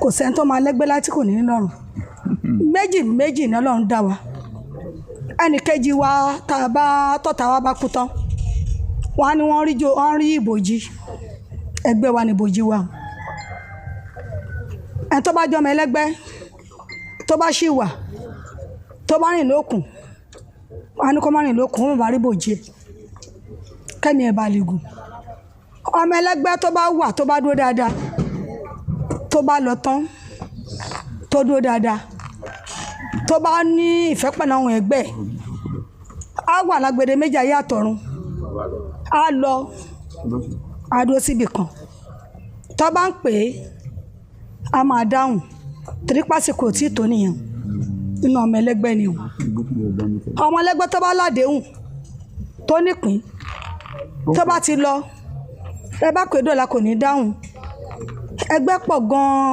kò sẹ́ni tó máa lẹ́gbẹ́ láti kò ní lọ́rùn méjì ní Ọlọ́run dá wa ẹnì kejì wa tọ́ta wa bá kú tán wọ́n á ní wọ́n rí ìbòjì ẹgbẹ́ wa ní ìbòjì wa ẹni tó bá jọmọ ẹlẹ́gbẹ́ tó bá ṣì wà tó bá rìn lókun wọ́n á ní kó má rìn lókun wọ́n bá rí ìbòjì kẹ́mi ẹ̀ bá lè gùn ọmọ ẹlẹ́gbẹ́ tó bá wà tó bá dúró dáadáa tó bá lọ tán tó dúró dáadáa tó bá ní ìfẹ́ pẹ̀lú àwọn ẹgbẹ́ á wà lágbede méjì ayé àtọ̀run á lọ á dúró síbì kan tó bá ń pè é a máa dáhùn torí pásìkò tí tó nìyẹn nínú ọmọ ẹlẹ́gbẹ́ ni o ọmọ ẹlẹ́gbẹ́ tó bá ládéhùn tó nípín tó bá ti lọ ẹ bá pè é dọ́là kò ní dáhùn ẹgbẹ́ pọ̀ gan-an.